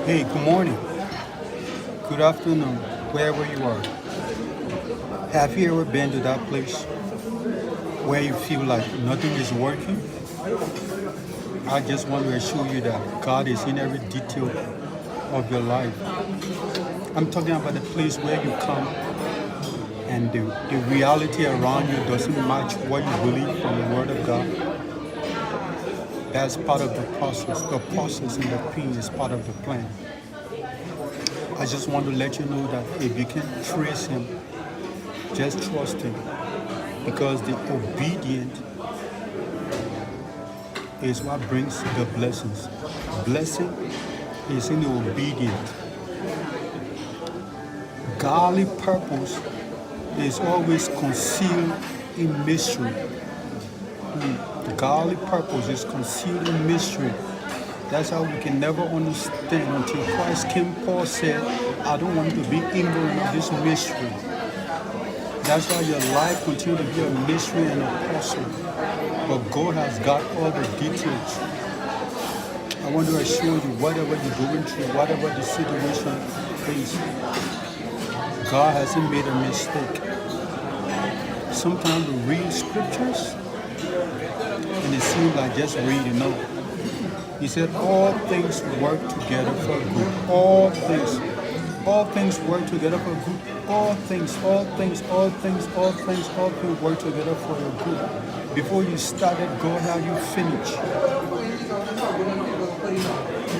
Hey, good morning, good afternoon, wherever you are. Have you ever been to that place where you feel like nothing is working? I just want to assure you that God is in every detail of your life. I'm talking about the place where you come and the reality around you doesn't match what you believe from the Word of God. That's part of the process. The process and the pain is part of the plan. I just want to let you know that if you can trace Him, just trust Him. Because the obedient is what brings the blessings. Blessing is in the obedient. Godly purpose is always concealed in mystery. Godly purpose is concealed in mystery. That's how we can never understand until Christ came. Paul said, I don't want you to be ignorant of this mystery. That's why your life continues to be a mystery and a puzzle. But God has got all the details. I want to assure you, whatever you're going through, whatever the situation is, God hasn't made a mistake. Sometimes we read scriptures and it seems like just reading. No. He said all things work together for good. All things work together for good. All things work together for your good. Before you started, God had you finish.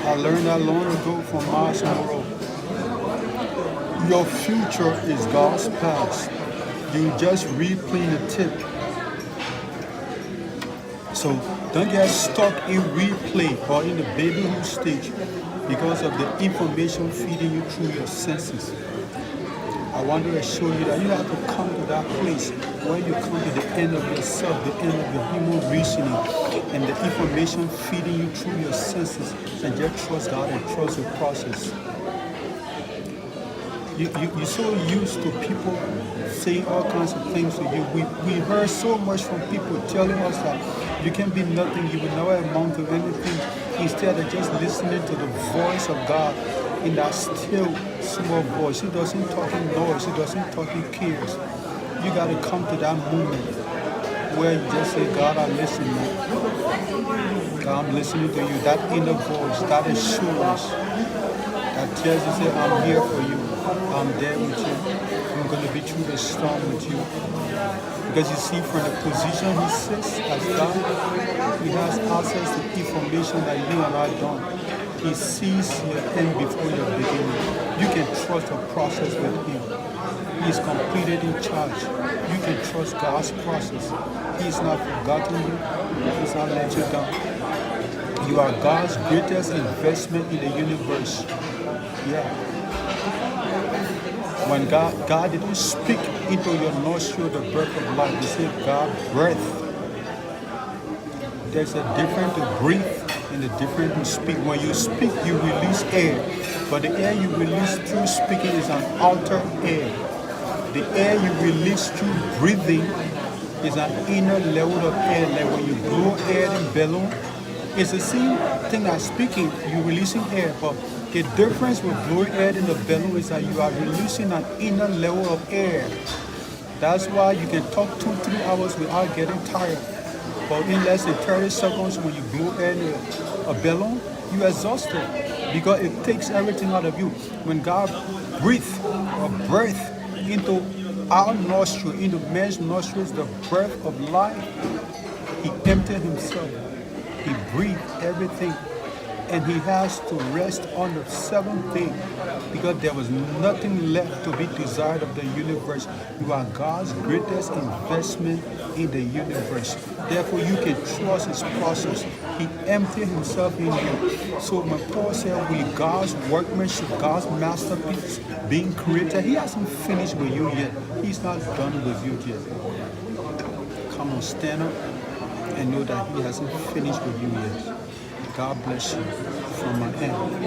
I learned that long ago from Miles Monroe. Your future is God's past. You just replay the tip. So don't get stuck in replay or in the babyhood stage because of the information feeding you through your senses. I want to assure you that you have to come to that place where you come to the end of yourself, the end of your human reasoning, and the information feeding you through your senses, and just trust God and trust the process. You're so used to people saying all kinds of things to you. We heard so much from people telling us that you can be nothing, you will never amount to anything, instead of just listening to the voice of God in that still, small voice. He doesn't talk in noise, he doesn't talk in chaos. You got to come to that moment where you just say, God, I listen. God, I'm listening to you. That inner voice, that assurance that tells you, say, I'm here for you. I'm there with you. I'm going to be through the storm with you. Because you see, from the position he sits as God, he has access to information that you and I don't. He sees your end before your beginning. You can trust the process with him. He's completed in charge. You can trust God's process. He's not forgotten you. He's not let you down. You are God's greatest investment in the universe. Yeah. When God didn't speak into your nostril the breath of life, he said God breath. There's a difference to breathe and a difference to speak. When you speak, you release air. But the air you release through speaking is an outer air. The air you release through breathing is an inner level of air. Like when you blow air in balloon, it's the same thing as speaking. You're releasing air, but the difference with blowing air in the balloon is that you are releasing an inner level of air. That's why you can talk 2-3 hours without getting tired. But in less than 30 seconds, when you blow air in a balloon, you're exhausted because it takes everything out of you. When God breathes or breath into our nostril, into man's nostrils, the breath of life, he emptied himself. He breathed everything. And he has to rest on the seventh day because there was nothing left to be desired of the universe. You are God's greatest investment in the universe. Therefore, you can trust his process. He emptied himself in you. So when Paul said, we God's workmanship, God's masterpiece being created, he hasn't finished with you yet. He's not done with you yet. Come on, stand up and know that he hasn't finished with you yet. God bless you from my end.